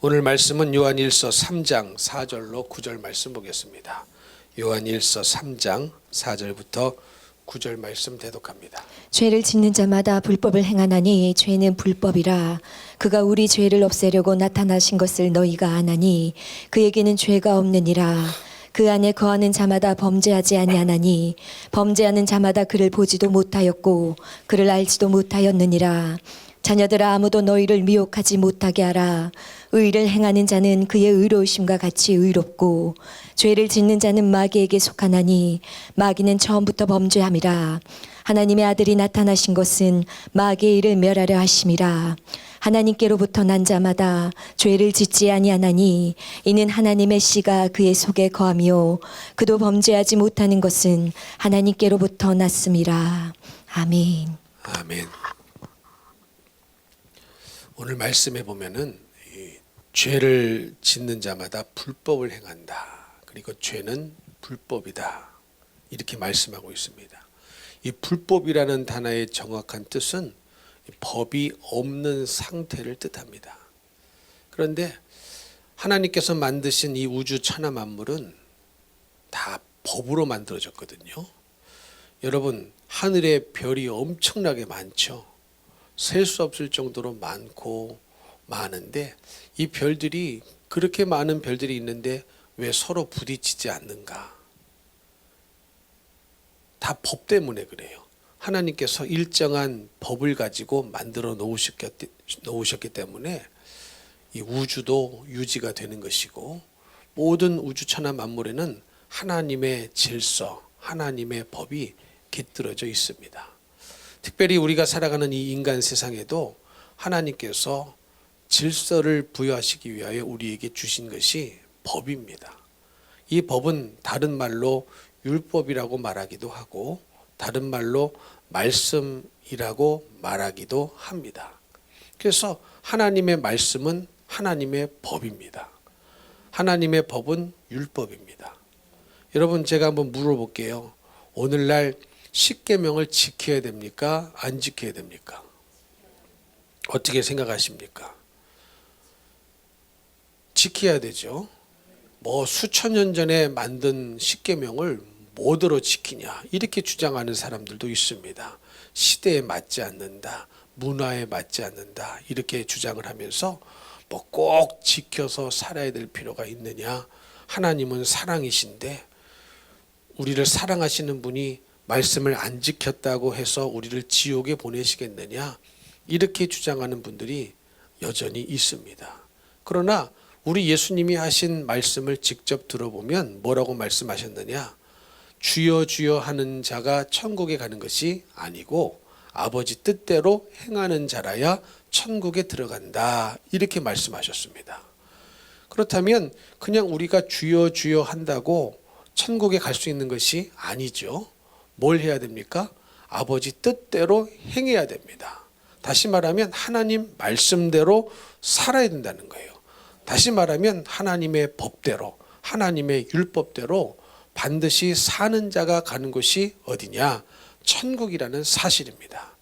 오늘 말씀은 요한일서 3장 4절로 9절 말씀 보겠습니다. 요한일서 3장 4절부터 9절 말씀 대독합니다. 죄를 짓는 자마다 불법을 행하나니 죄는 불법이라. 그가 우리 죄를 없애려고 나타나신 것을 너희가 아나니 그에게는 죄가 없느니라. 그 안에 거하는 자마다 범죄하지 아니하나니 범죄하는 자마다 그를 보지도 못하였고 그를 알지도 못하였느니라. 자녀들아, 아무도 너희를 미혹하지 못하게 하라. 의를 행하는 자는 그의 의로우심과 같이 의롭고 죄를 짓는 자는 마귀에게 속하나니 마귀는 처음부터 범죄함이라. 하나님의 아들이 나타나신 것은 마귀의 일을 멸하려 하심이라. 하나님께로부터 난 자마다 죄를 짓지 아니하나니 이는 하나님의 씨가 그의 속에 거하며 그도 범죄하지 못하는 것은 하나님께로부터 났음이라. 아멘. 아멘. 오늘 말씀에 보면은 죄를 짓는 자마다 불법을 행한다. 그리고 죄는 불법이다. 이렇게 말씀하고 있습니다. 이 불법이라는 단어의 정확한 뜻은 법이 없는 상태를 뜻합니다. 그런데 하나님께서 만드신 이 우주 천하 만물은 다 법으로 만들어졌거든요. 여러분, 하늘에 별이 엄청나게 많죠. 셀 수 없을 정도로 많고 많은데 이 별들이, 그렇게 많은 별들이 있는데 왜 서로 부딪히지 않는가? 다 법 때문에 그래요. 하나님께서 일정한 법을 가지고 만들어 놓으셨기 때문에 이 우주도 유지가 되는 것이고, 모든 우주 천하 만물에는 하나님의 질서, 하나님의 법이 깃들어져 있습니다. 특별히 우리가 살아가는 이 인간 세상에도 하나님께서 질서를 부여하시기 위하여 우리에게 주신 것이 법입니다. 이 법은 다른 말로 율법이라고 말하기도 하고 다른 말로 말씀이라고 말하기도 합니다. 그래서 하나님의 말씀은 하나님의 법입니다. 하나님의 법은 율법입니다. 여러분, 제가 한번 물어볼게요. 오늘날 십계명을 지켜야 됩니까? 안 지켜야 됩니까? 어떻게 생각하십니까? 지켜야 되죠. 뭐 수천 년 전에 만든 십계명을 뭐더러 지키냐, 이렇게 주장하는 사람들도 있습니다. 시대에 맞지 않는다, 문화에 맞지 않는다, 이렇게 주장을 하면서 뭐 꼭 지켜서 살아야 될 필요가 있느냐, 하나님은 사랑이신데 우리를 사랑하시는 분이 말씀을 안 지켰다고 해서 우리를 지옥에 보내시겠느냐, 이렇게 주장하는 분들이 여전히 있습니다. 그러나 우리 예수님이 하신 말씀을 직접 들어보면 뭐라고 말씀하셨느냐? 주여 주여 하는 자가 천국에 가는 것이 아니고 아버지 뜻대로 행하는 자라야 천국에 들어간다, 이렇게 말씀하셨습니다. 그렇다면 그냥 우리가 주여 주여 한다고 천국에 갈 수 있는 것이 아니죠. 뭘 해야 됩니까? 아버지 뜻대로 행해야 됩니다. 다시 말하면 하나님 말씀대로 살아야 된다는 거예요. 다시 말하면 하나님의 법대로, 하나님의 율법대로 반드시 사는 자가 가는 곳이 어디냐? 천국이라는 사실입니다.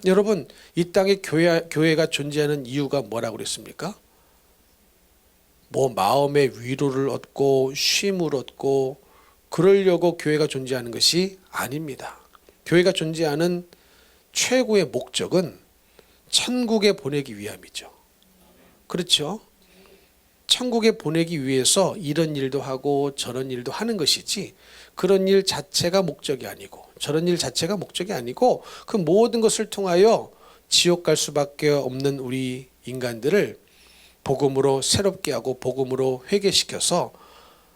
여러분, 이 땅에 교회가 존재하는 이유가 뭐라고 그랬습니까? 뭐 마음의 위로를 얻고 쉼을 얻고 그러려고 교회가 존재하는 것이 아닙니다. 교회가 존재하는 최고의 목적은 천국에 보내기 위함이죠. 그렇죠? 천국에 보내기 위해서 이런 일도 하고 저런 일도 하는 것이지, 그런 일 자체가 목적이 아니고 저런 일 자체가 목적이 아니고 그 모든 것을 통하여 지옥 갈 수밖에 없는 우리 인간들을 복음으로 새롭게 하고 복음으로 회개시켜서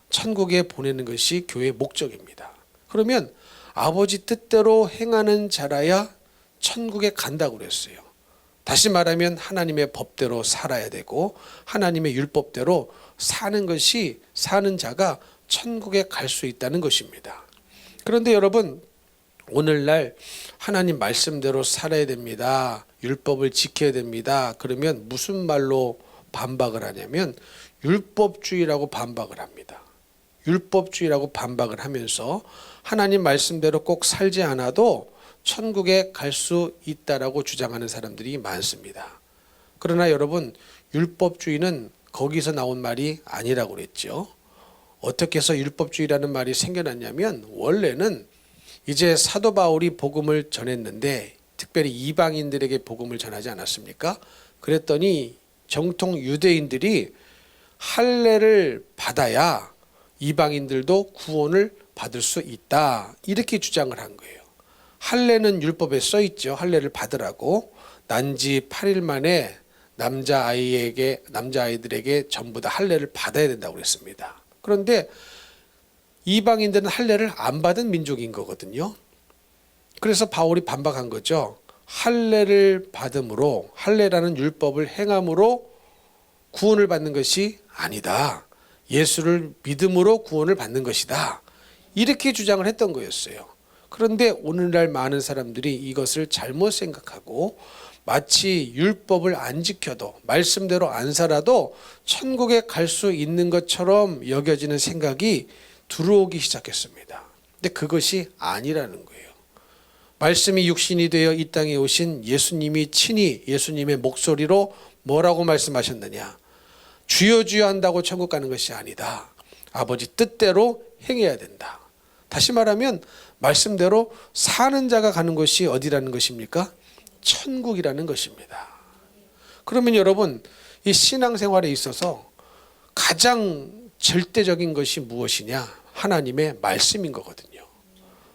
천국에 보내는 것이 교회의 목적입니다. 그러면 아버지 뜻대로 행하는 자라야 천국에 간다고 그랬어요. 다시 말하면 하나님의 법대로 살아야 되고 하나님의 율법대로 사는 것이, 사는 자가 천국에 갈 수 있다는 것입니다. 그런데 여러분, 오늘날 하나님 말씀대로 살아야 됩니다, 율법을 지켜야 됩니다, 그러면 무슨 말로 반박을 하냐면 율법주의라고 반박을 합니다. 율법주의라고 반박을 하면서 하나님 말씀대로 꼭 살지 않아도 천국에 갈 수 있다라고 주장하는 사람들이 많습니다. 그러나 여러분, 율법주의는 거기서 나온 말이 아니라고 그랬죠. 어떻게 해서 율법주의라는 말이 생겨났냐면 원래는 이제 사도 바울이 복음을 전했는데 특별히 이방인들에게 복음을 전하지 않았습니까? 그랬더니 정통 유대인들이 할례를 받아야 이방인들도 구원을 받을 수 있다. 이렇게 주장을 한 거예요. 할례는 율법에 써 있죠. 할례를 받으라고. 난지 8일 만에 남자아이들에게 전부 다 할례를 받아야 된다고 그랬습니다. 그런데 이방인들은 할례를 안 받은 민족인 거거든요. 그래서 바울이 반박한 거죠. 할례를 받음으로, 할례라는 율법을 행함으로 구원을 받는 것이 아니다. 예수를 믿음으로 구원을 받는 것이다. 이렇게 주장을 했던 거였어요. 그런데 오늘날 많은 사람들이 이것을 잘못 생각하고 마치 율법을 안 지켜도 말씀대로 안 살아도 천국에 갈 수 있는 것처럼 여겨지는 생각이 들어오기 시작했습니다. 근데 그것이 아니라는 거예요. 말씀이 육신이 되어 이 땅에 오신 예수님이 친히 예수님의 목소리로 뭐라고 말씀하셨느냐? 주여 주여 한다고 천국 가는 것이 아니다. 아버지 뜻대로 행해야 된다. 다시 말하면 말씀대로 사는 자가 가는 것이 어디라는 것입니까? 천국이라는 것입니다. 그러면 여러분, 이 신앙생활에 있어서 가장 절대적인 것이 무엇이냐? 하나님의 말씀인 거거든요.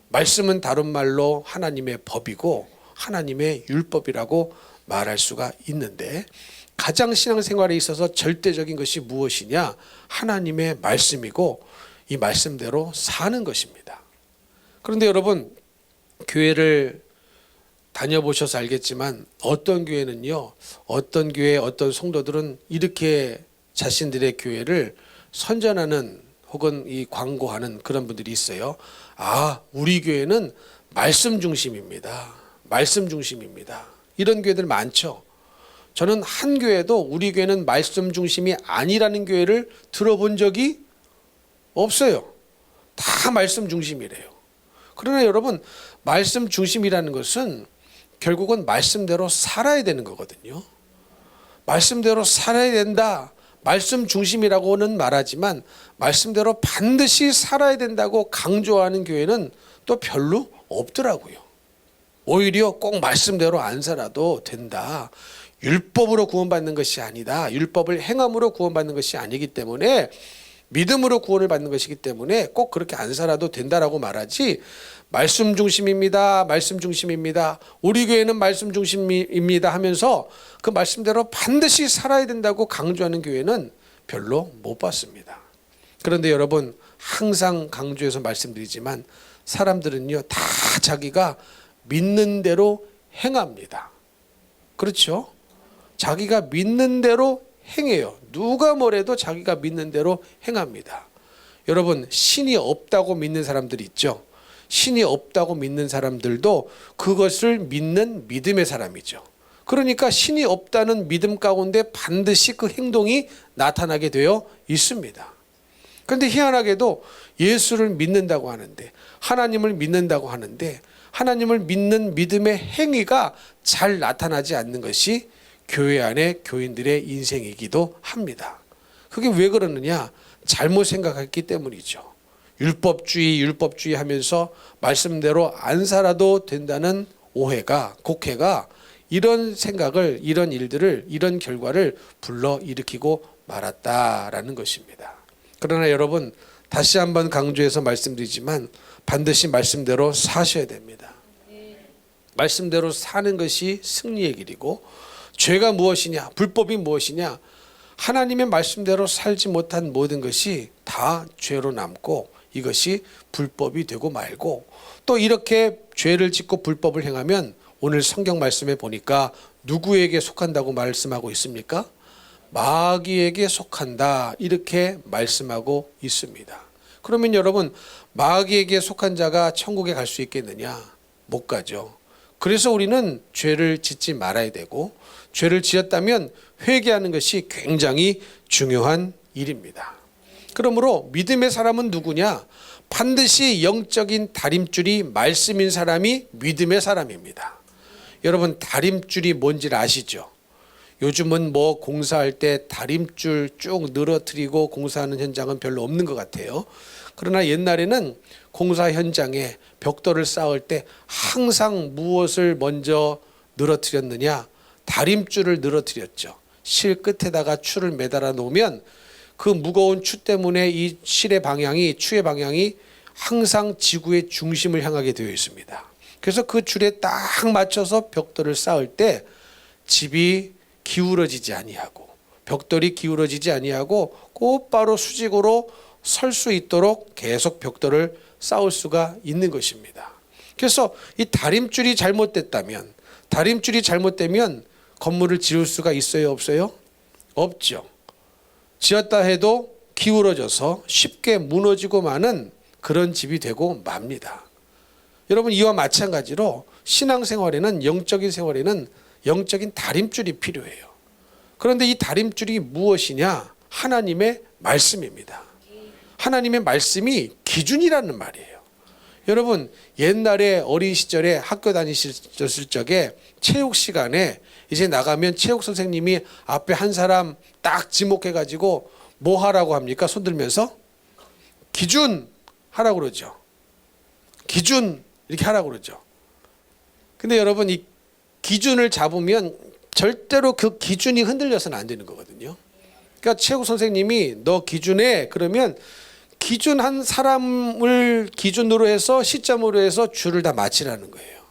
말씀은 다른 말로 하나님의 법이고 하나님의 율법이라고 말할 수가 있는데 가장 신앙생활에 있어서 절대적인 것이 무엇이냐? 하나님의 말씀이고 이 말씀대로 사는 것입니다. 그런데 여러분, 교회를 다녀보셔서 알겠지만 어떤 교회는요, 어떤 교회 어떤 성도들은 이렇게 자신들의 교회를 선전하는 혹은 이 광고하는 그런 분들이 있어요. 아, 우리 교회는 말씀 중심입니다. 말씀 중심입니다. 이런 교회들 많죠. 저는 한 교회도 우리 교회는 말씀 중심이 아니라는 교회를 들어본 적이 없어요. 다 말씀 중심이래요. 그러나 여러분, 말씀 중심이라는 것은 결국은 말씀대로 살아야 되는 거거든요. 말씀대로 살아야 된다. 말씀 중심이라고는 말하지만 말씀대로 반드시 살아야 된다고 강조하는 교회는 또 별로 없더라고요. 오히려 꼭 말씀대로 안 살아도 된다. 율법으로 구원받는 것이 아니다. 율법을 행함으로 구원받는 것이 아니기 때문에 믿음으로 구원을 받는 것이기 때문에 꼭 그렇게 안 살아도 된다라고 말하지, 말씀 중심입니다. 말씀 중심입니다. 우리 교회는 말씀 중심입니다 하면서 그 말씀대로 반드시 살아야 된다고 강조하는 교회는 별로 못 봤습니다. 그런데 여러분, 항상 강조해서 말씀드리지만 사람들은요, 다 자기가 믿는 대로 행합니다. 그렇죠? 자기가 믿는 대로 행해요. 누가 뭐래도 자기가 믿는 대로 행합니다. 여러분, 신이 없다고 믿는 사람들이 있죠. 신이 없다고 믿는 사람들도 그것을 믿는 믿음의 사람이죠. 그러니까 신이 없다는 믿음 가운데 반드시 그 행동이 나타나게 되어 있습니다. 그런데 희한하게도 예수를 믿는다고 하는데, 하나님을 믿는다고 하는데 하나님을 믿는 믿음의 행위가 잘 나타나지 않는 것이 교회 안의 교인들의 인생이기도 합니다. 그게 왜 그러느냐? 잘못 생각했기 때문이죠. 율법주의 하면서 말씀대로 안 살아도 된다는 오해가, 곡해가 이런 생각을, 이런 일들을, 이런 결과를 불러일으키고 말았다라는 것입니다. 그러나 여러분, 다시 한번 강조해서 말씀드리지만 반드시 말씀대로 사셔야 됩니다. 말씀대로 사는 것이 승리의 길이고, 죄가 무엇이냐, 불법이 무엇이냐, 하나님의 말씀대로 살지 못한 모든 것이 다 죄로 남고 이것이 불법이 되고 말고, 또 이렇게 죄를 짓고 불법을 행하면 오늘 성경 말씀에 보니까 누구에게 속한다고 말씀하고 있습니까? 마귀에게 속한다, 이렇게 말씀하고 있습니다. 그러면 여러분, 마귀에게 속한 자가 천국에 갈 수 있겠느냐? 못 가죠. 그래서 우리는 죄를 짓지 말아야 되고, 죄를 지었다면 회개하는 것이 굉장히 중요한 일입니다. 그러므로 믿음의 사람은 누구냐? 반드시 영적인 다림줄이 말씀인 사람이 믿음의 사람입니다. 여러분, 다림줄이 뭔지 아시죠? 요즘은 뭐 공사할 때 다림줄 쭉 늘어뜨리고 공사하는 현장은 별로 없는 것 같아요. 그러나 옛날에는 공사 현장에 벽돌을 쌓을 때 항상 무엇을 먼저 늘어뜨렸느냐? 다림줄을 늘어뜨렸죠. 실 끝에다가 추를 매달아 놓으면 그 무거운 추 때문에 이 실의 방향이, 추의 방향이 항상 지구의 중심을 향하게 되어 있습니다. 그래서 그 줄에 딱 맞춰서 벽돌을 쌓을 때 집이 기울어지지 아니하고, 벽돌이 기울어지지 아니하고 곧바로 수직으로 설 수 있도록 계속 벽돌을 쌓을 수가 있는 것입니다. 그래서 이 다림줄이 잘못됐다면, 다림줄이 잘못되면 건물을 지을 수가 있어요, 없어요? 없죠. 지었다 해도 기울어져서 쉽게 무너지고 마는 그런 집이 되고 맙니다. 여러분, 이와 마찬가지로 신앙생활에는, 영적인 생활에는 영적인 다림줄이 필요해요. 그런데 이 다림줄이 무엇이냐? 하나님의 말씀입니다. 하나님의 말씀이 기준이라는 말이에요. 여러분, 옛날에 어린 시절에 학교 다니셨을 적에 체육 시간에 이제 나가면 체육 선생님이 앞에 한 사람 딱 지목해가지고 뭐 하라고 합니까? 손 들면서 기준 하라고 그러죠. 기준 이렇게 하라고 그러죠. 근데 여러분, 이 기준을 잡으면 절대로 그 기준이 흔들려서는 안 되는 거거든요. 그러니까 체육 선생님이 너 기준해 그러면 기준한 사람을 기준으로 해서 시점으로 해서 줄을 다 맞추라는 거예요.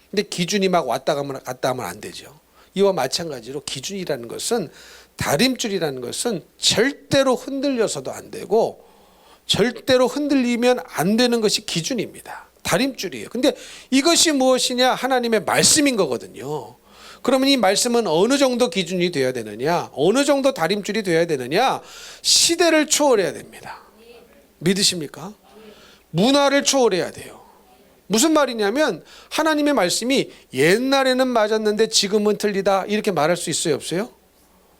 근데 기준이 막 왔다 갔다 하면 안 되죠. 이와 마찬가지로 기준이라는 것은, 다림줄이라는 것은 절대로 흔들려서도 안 되고 절대로 흔들리면 안 되는 것이 기준입니다. 다림줄이에요. 근데 이것이 무엇이냐? 하나님의 말씀인 거거든요. 그러면 이 말씀은 어느 정도 기준이 되어야 되느냐? 어느 정도 다림줄이 되어야 되느냐? 시대를 초월해야 됩니다. 믿으십니까? 문화를 초월해야 돼요. 무슨 말이냐면 하나님의 말씀이 옛날에는 맞았는데 지금은 틀리다 이렇게 말할 수 있어요, 없어요?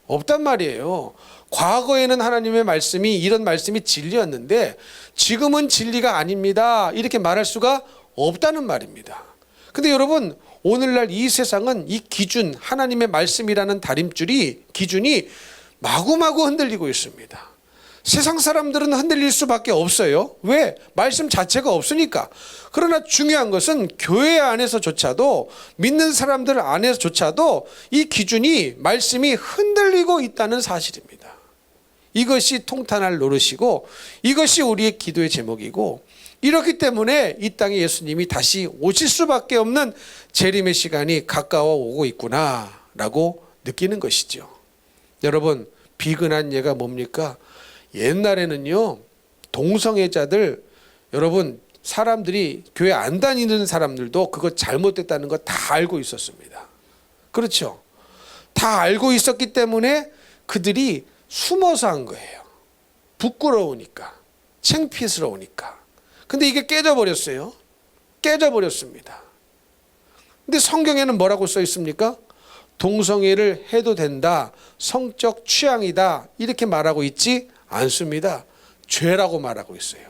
없단 말이에요. 과거에는 하나님의 말씀이, 이런 말씀이 진리였는데 지금은 진리가 아닙니다 이렇게 말할 수가 없다는 말입니다. 근데 여러분, 오늘날 이 세상은 이 기준, 하나님의 말씀이라는 다림줄이, 기준이 마구마구 흔들리고 있습니다. 세상 사람들은 흔들릴 수밖에 없어요. 왜? 말씀 자체가 없으니까. 그러나 중요한 것은 교회 안에서조차도, 믿는 사람들 안에서조차도 이 기준이, 말씀이 흔들리고 있다는 사실입니다. 이것이 통탄할 노릇이고 이것이 우리의 기도의 제목이고, 이렇기 때문에 이 땅에 예수님이 다시 오실 수밖에 없는 재림의 시간이 가까워 오고 있구나라고 느끼는 것이죠. 여러분, 비근한 예가 뭡니까? 옛날에는요, 동성애자들, 여러분, 사람들이 교회 안 다니는 사람들도 그거 잘못됐다는 거 다 알고 있었습니다. 그렇죠? 다 알고 있었기 때문에 그들이 숨어서 한 거예요. 부끄러우니까, 창피스러우니까. 근데 이게 깨져버렸어요. 깨져버렸습니다. 근데 성경에는 뭐라고 써 있습니까? 동성애를 해도 된다, 성적 취향이다 이렇게 말하고 있지 않습니다. 죄라고 말하고 있어요.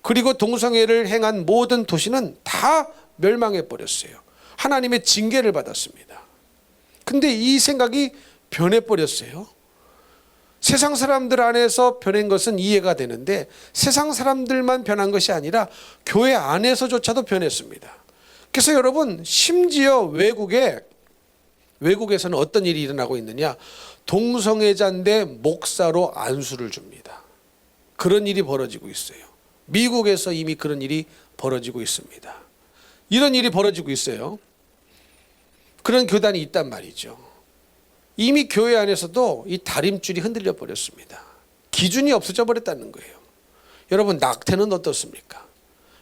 그리고 동성애를 행한 모든 도시는 다 멸망해 버렸어요. 하나님의 징계를 받았습니다. 근데 이 생각이 변해 버렸어요. 세상 사람들 안에서 변한 것은 이해가 되는데 세상 사람들만 변한 것이 아니라 교회 안에서조차도 변했습니다. 그래서 여러분, 심지어 외국에서는 어떤 일이 일어나고 있느냐? 동성애자인데 목사로 안수를 줍니다. 그런 일이 벌어지고 있어요. 미국에서 이미 그런 일이 벌어지고 있습니다. 이런 일이 벌어지고 있어요. 그런 교단이 있단 말이죠. 이미 교회 안에서도 이 다림줄이 흔들려 버렸습니다. 기준이 없어져 버렸다는 거예요. 여러분, 낙태는 어떻습니까?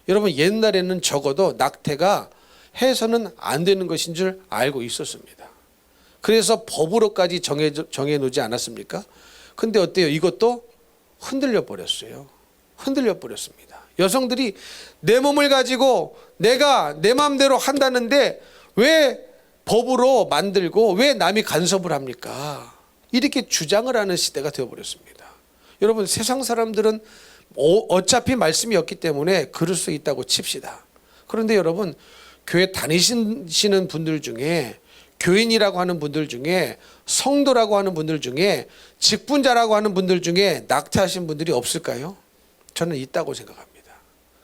여러분, 옛날에는 적어도 낙태가 해서는 안 되는 것인 줄 알고 있었습니다. 그래서 법으로까지 정해놓지 않았습니까? 근데 어때요? 이것도 흔들려 버렸어요. 흔들려 버렸습니다. 여성들이 내 몸을 가지고 내가 내 마음대로 한다는데 왜 법으로 만들고 왜 남이 간섭을 합니까? 이렇게 주장을 하는 시대가 되어버렸습니다. 여러분, 세상 사람들은 어차피 말씀이 없기 때문에 그럴 수 있다고 칩시다. 그런데 여러분, 교회 다니시는 분들 중에 교인이라고 하는 분들 중에, 성도라고 하는 분들 중에, 직분자라고 하는 분들 중에 낙태하신 분들이 없을까요? 저는 있다고 생각합니다.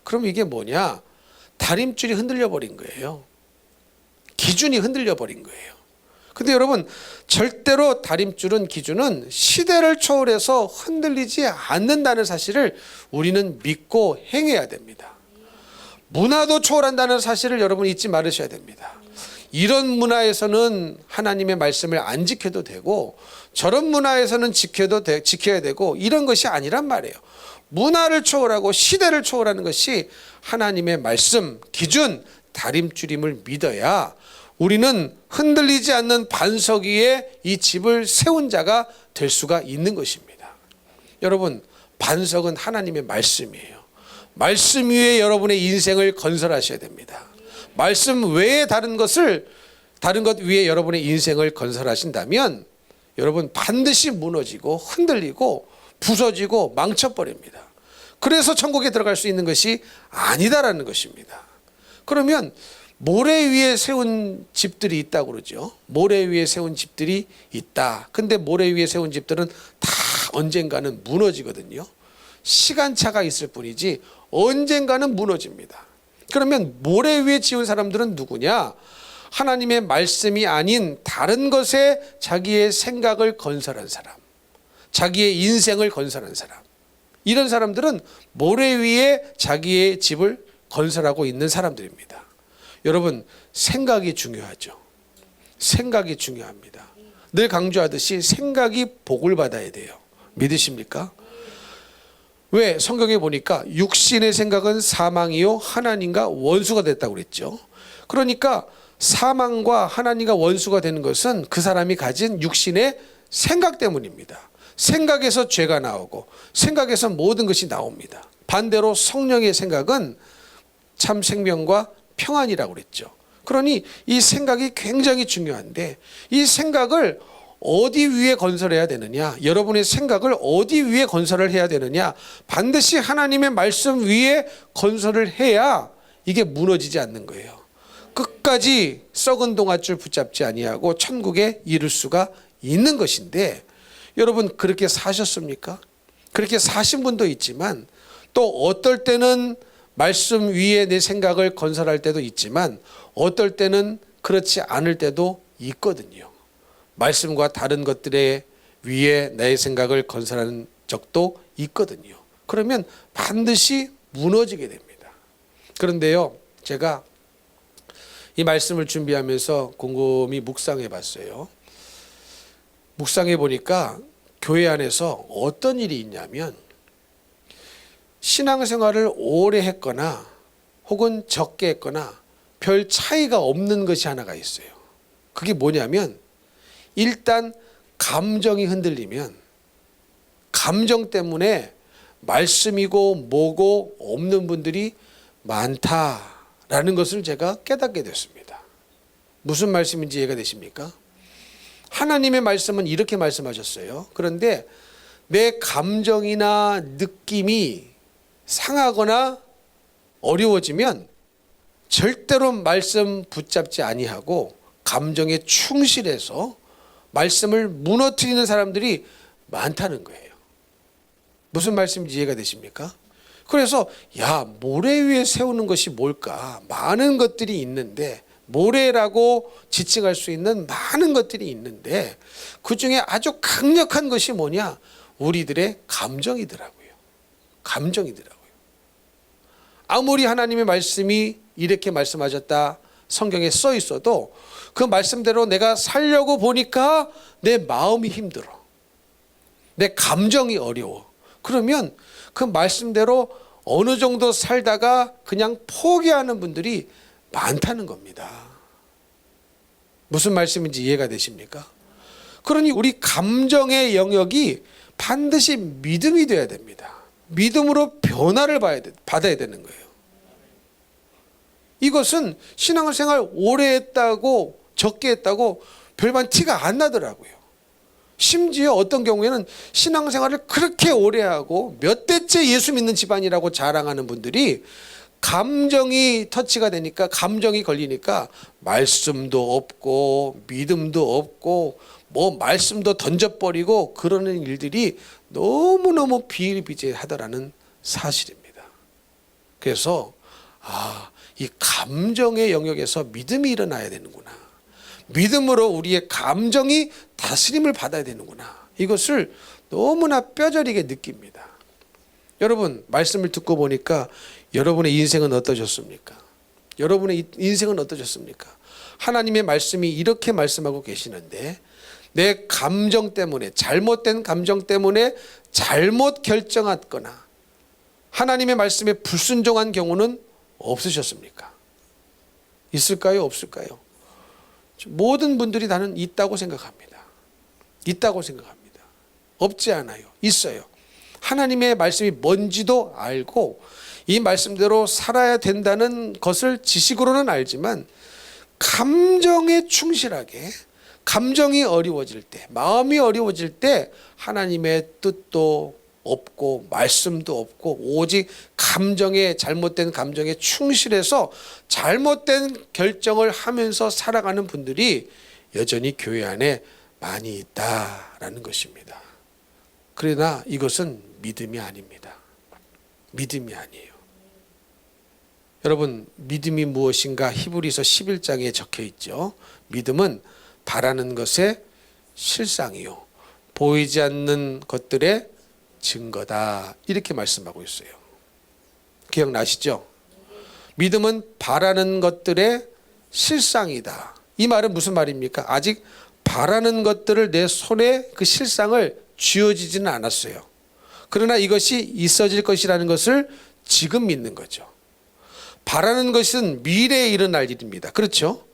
그럼 이게 뭐냐? 다림줄이 흔들려 버린 거예요. 기준이 흔들려 버린 거예요. 근데 여러분, 절대로 다림줄은, 기준은 시대를 초월해서 흔들리지 않는다는 사실을 우리는 믿고 행해야 됩니다. 문화도 초월한다는 사실을 여러분 잊지 말으셔야 됩니다. 이런 문화에서는 하나님의 말씀을 안 지켜도 되고, 저런 문화에서는 지켜야 되고, 이런 것이 아니란 말이에요. 문화를 초월하고 시대를 초월하는 것이 하나님의 말씀, 기준, 다림줄임을 믿어야 우리는 흔들리지 않는 반석 위에 이 집을 세운 자가 될 수가 있는 것입니다. 여러분, 반석은 하나님의 말씀이에요. 말씀 위에 여러분의 인생을 건설하셔야 됩니다. 말씀 외에 다른 것 위에 여러분의 인생을 건설하신다면 여러분 반드시 무너지고 흔들리고 부서지고 망쳐버립니다. 그래서 천국에 들어갈 수 있는 것이 아니다라는 것입니다. 그러면 모래 위에 세운 집들이 있다고 그러죠. 모래 위에 세운 집들이 있다. 근데 모래 위에 세운 집들은 다 언젠가는 무너지거든요. 시간차가 있을 뿐이지 언젠가는 무너집니다. 그러면 모래 위에 지은 사람들은 누구냐? 하나님의 말씀이 아닌 다른 것에 자기의 생각을 건설한 사람, 자기의 인생을 건설한 사람, 이런 사람들은 모래 위에 자기의 집을 건설하고 있는 사람들입니다. 여러분, 생각이 중요하죠. 생각이 중요합니다. 늘 강조하듯이 생각이 복을 받아야 돼요. 믿으십니까? 왜? 성경에 보니까 육신의 생각은 사망이요 하나님과 원수가 됐다고 그랬죠. 그러니까 사망과 하나님과 원수가 되는 것은 그 사람이 가진 육신의 생각 때문입니다. 생각에서 죄가 나오고 생각에서 모든 것이 나옵니다. 반대로 성령의 생각은 참 생명과 평안이라고 그랬죠. 그러니 이 생각이 굉장히 중요한데, 이 생각을 어디 위에 건설해야 되느냐? 여러분의 생각을 어디 위에 건설을 해야 되느냐? 반드시 하나님의 말씀 위에 건설을 해야 이게 무너지지 않는 거예요. 끝까지 썩은 동아줄 붙잡지 아니하고 천국에 이를 수가 있는 것인데, 여러분 그렇게 사셨습니까? 그렇게 사신 분도 있지만, 또 어떨 때는 말씀 위에 내 생각을 건설할 때도 있지만, 어떨 때는 그렇지 않을 때도 있거든요. 말씀과 다른 것들의 위에 내 생각을 건설하는 적도 있거든요. 그러면 반드시 무너지게 됩니다. 그런데요, 제가 이 말씀을 준비하면서 곰곰이 묵상해 봤어요. 묵상해 보니까 교회 안에서 어떤 일이 있냐면, 신앙생활을 오래 했거나 혹은 적게 했거나 별 차이가 없는 것이 하나가 있어요. 그게 뭐냐면, 일단 감정이 흔들리면 감정 때문에 말씀이고 뭐고 없는 분들이 많다라는 것을 제가 깨닫게 됐습니다. 무슨 말씀인지 이해가 되십니까? 하나님의 말씀은 이렇게 말씀하셨어요. 그런데 내 감정이나 느낌이 상하거나 어려워지면 절대로 말씀 붙잡지 아니하고 감정에 충실해서 말씀을 무너뜨리는 사람들이 많다는 거예요. 무슨 말씀인지 이해가 되십니까? 그래서 모래 위에 세우는 것이 뭘까? 많은 것들이 있는데, 모래라고 지칭할 수 있는 많은 것들이 있는데, 그 중에 아주 강력한 것이 뭐냐? 우리들의 감정이더라고요. 감정이더라고요. 아무리 하나님의 말씀이 이렇게 말씀하셨다 성경에 써 있어도 그 말씀대로 내가 살려고 보니까 내 마음이 힘들어, 내 감정이 어려워. 그러면 그 말씀대로 어느 정도 살다가 그냥 포기하는 분들이 많다는 겁니다. 무슨 말씀인지 이해가 되십니까? 그러니 우리 감정의 영역이 반드시 믿음이 돼야 됩니다. 믿음으로 변화를 받아야 되는 거예요. 이것은 신앙생활 오래 했다고 적게 했다고 별반 티가 안 나더라고요. 심지어 어떤 경우에는 신앙생활을 그렇게 오래 하고 몇 대째 예수 믿는 집안이라고 자랑하는 분들이 감정이 터치가 되니까, 감정이 걸리니까 말씀도 없고 믿음도 없고 뭐 말씀도 던져버리고 그러는 일들이 너무너무 비일비재하더라는 사실입니다. 그래서 이 감정의 영역에서 믿음이 일어나야 되는구나. 믿음으로 우리의 감정이 다스림을 받아야 되는구나. 이것을 너무나 뼈저리게 느낍니다. 여러분, 말씀을 듣고 보니까 여러분의 인생은 어떠셨습니까? 여러분의 인생은 어떠셨습니까? 하나님의 말씀이 이렇게 말씀하고 계시는데 내 감정 때문에, 잘못된 감정 때문에 잘못 결정했거나 하나님의 말씀에 불순종한 경우는 없으셨습니까? 있을까요? 없을까요? 모든 분들이 나는 있다고 생각합니다. 있다고 생각합니다. 없지 않아요. 있어요. 하나님의 말씀이 뭔지도 알고 이 말씀대로 살아야 된다는 것을 지식으로는 알지만 감정에 충실하게, 감정이 어려워질 때, 마음이 어려워질 때 하나님의 뜻도 없고 말씀도 없고 오직 감정에, 잘못된 감정에 충실해서 잘못된 결정을 하면서 살아가는 분들이 여전히 교회 안에 많이 있다라는 것입니다. 그러나 이것은 믿음이 아닙니다. 믿음이 아니에요. 여러분, 믿음이 무엇인가 히브리서 11장에 적혀 있죠. 믿음은 바라는 것의 실상이요 보이지 않는 것들의 증거다. 이렇게 말씀하고 있어요. 기억나시죠? 믿음은 바라는 것들의 실상이다. 이 말은 무슨 말입니까? 아직 바라는 것들을 내 손에 그 실상을 쥐어지지는 않았어요. 그러나 이것이 있어질 것이라는 것을 지금 믿는 거죠. 바라는 것은 미래에 일어날 일입니다. 그렇죠?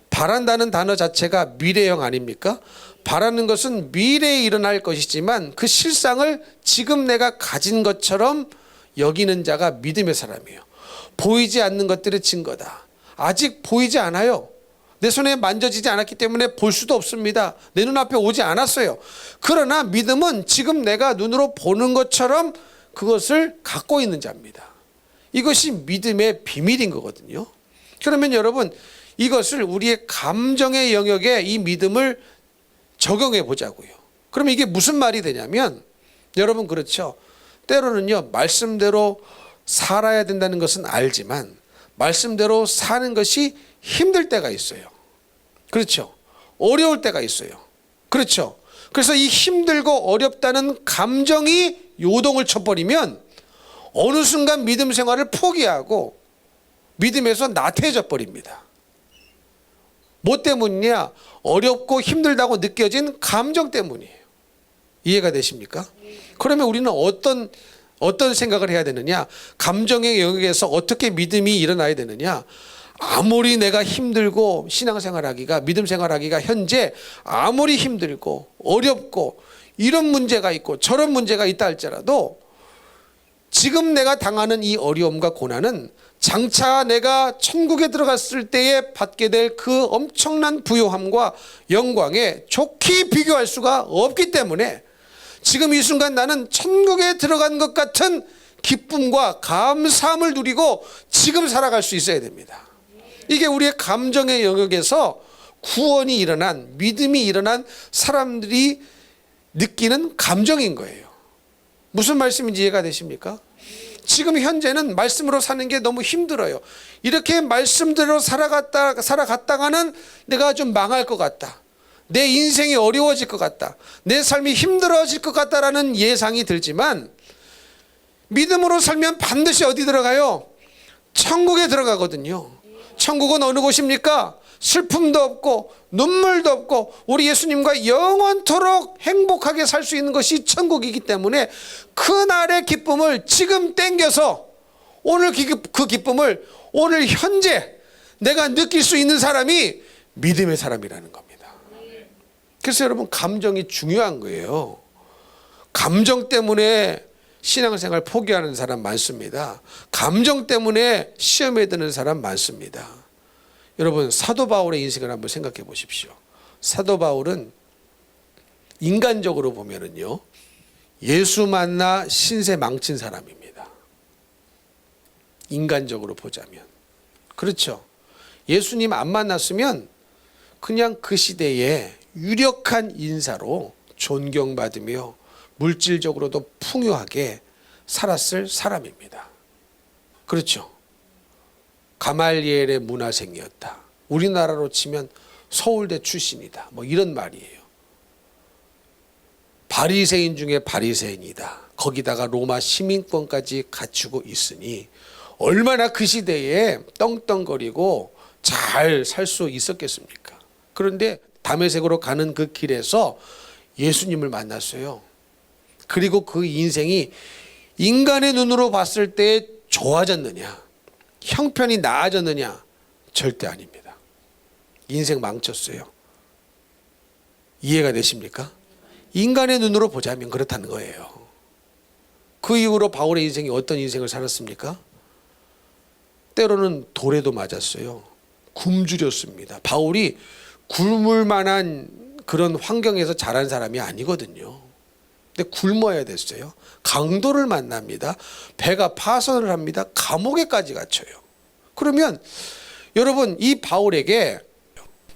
바란다는 단어 자체가 미래형 아닙니까? 바라는 것은 미래에 일어날 것이지만 그 실상을 지금 내가 가진 것처럼 여기는 자가 믿음의 사람이에요. 보이지 않는 것들의 증거다. 아직 보이지 않아요. 내 손에 만져지지 않았기 때문에 볼 수도 없습니다. 내 눈앞에 오지 않았어요. 그러나 믿음은 지금 내가 눈으로 보는 것처럼 그것을 갖고 있는 자입니다. 이것이 믿음의 비밀인 거거든요. 그러면 여러분, 이것을 우리의 감정의 영역에 이 믿음을 적용해 보자고요. 그러면 이게 무슨 말이 되냐면, 여러분 그렇죠. 때로는요, 말씀대로 살아야 된다는 것은 알지만 말씀대로 사는 것이 힘들 때가 있어요. 그렇죠. 어려울 때가 있어요. 그렇죠. 그래서 이 힘들고 어렵다는 감정이 요동을 쳐버리면 어느 순간 믿음 생활을 포기하고 믿음에서 나태해져 버립니다. 뭐 때문이냐? 어렵고 힘들다고 느껴진 감정 때문이에요. 이해가 되십니까? 그러면 우리는 어떤 생각을 해야 되느냐? 감정의 영역에서 어떻게 믿음이 일어나야 되느냐? 아무리 내가 힘들고 신앙생활하기가, 믿음 생활하기가 현재 아무리 힘들고 어렵고 이런 문제가 있고 저런 문제가 있다 할지라도 지금 내가 당하는 이 어려움과 고난은 장차 내가 천국에 들어갔을 때에 받게 될 그 엄청난 부요함과 영광에 좋게 비교할 수가 없기 때문에 지금 이 순간 나는 천국에 들어간 것 같은 기쁨과 감사함을 누리고 지금 살아갈 수 있어야 됩니다. 이게 우리의 감정의 영역에서 구원이 일어난, 믿음이 일어난 사람들이 느끼는 감정인 거예요. 무슨 말씀인지 이해가 되십니까? 지금 현재는 말씀으로 사는 게 너무 힘들어요. 이렇게 말씀대로 살아갔다가는 내가 좀 망할 것 같다. 내 인생이 어려워질 것 같다. 내 삶이 힘들어질 것 같다라는 예상이 들지만 믿음으로 살면 반드시 어디 들어가요? 천국에 들어가거든요. 천국은 어느 곳입니까? 슬픔도 없고 눈물도 없고 우리 예수님과 영원토록 행복하게 살 수 있는 것이 천국이기 때문에 그날의 기쁨을 지금 땡겨서 오늘 그 기쁨을 오늘 현재 내가 느낄 수 있는 사람이 믿음의 사람이라는 겁니다. 그래서 여러분, 감정이 중요한 거예요. 감정 때문에 신앙생활 포기하는 사람 많습니다. 감정 때문에 시험에 드는 사람 많습니다. 여러분, 사도 바울의 인생을 한번 생각해 보십시오. 사도 바울은 인간적으로 보면은요, 예수 만나 신세 망친 사람입니다. 인간적으로 보자면. 그렇죠. 예수님 안 만났으면 그냥 그 시대에 유력한 인사로 존경받으며 물질적으로도 풍요하게 살았을 사람입니다. 그렇죠. 가말리엘의 문화생이었다. 우리나라로 치면 서울대 출신이다. 뭐 이런 말이에요. 바리새인 중에 바리새인이다. 거기다가 로마 시민권까지 갖추고 있으니 얼마나 그 시대에 떵떵거리고 잘 살 수 있었겠습니까? 그런데 다메섹으로 가는 그 길에서 예수님을 만났어요. 그리고 그 인생이 인간의 눈으로 봤을 때 좋아졌느냐, 형편이 나아졌느냐? 절대 아닙니다. 인생 망쳤어요. 이해가 되십니까? 인간의 눈으로 보자면 그렇다는 거예요. 그 이후로 바울의 인생이 어떤 인생을 살았습니까? 때로는 돌에도 맞았어요. 굶주렸습니다. 바울이 굶을 만한 그런 환경에서 자란 사람이 아니거든요. 근데 굶어야 됐어요. 강도를 만납니다. 배가 파선을 합니다. 감옥에까지 갇혀요. 그러면 여러분, 이 바울에게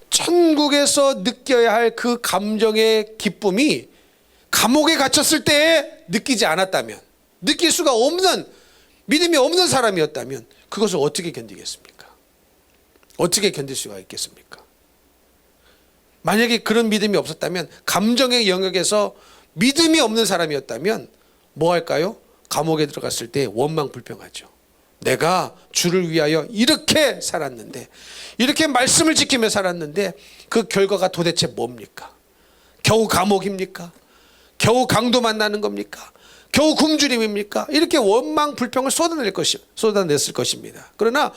천국에서 느껴야 할 그 감정의 기쁨이 감옥에 갇혔을 때 느끼지 않았다면, 느낄 수가 없는, 믿음이 없는 사람이었다면 그것을 어떻게 견디겠습니까? 어떻게 견딜 수가 있겠습니까? 만약에 그런 믿음이 없었다면, 감정의 영역에서 믿음이 없는 사람이었다면 뭐 할까요? 감옥에 들어갔을 때 원망불평하죠. 내가 주를 위하여 이렇게 살았는데, 이렇게 말씀을 지키며 살았는데 그 결과가 도대체 뭡니까? 겨우 감옥입니까? 겨우 강도 만나는 겁니까? 겨우 굶주림입니까? 이렇게 원망불평을 쏟아냈을 것입니다. 그러나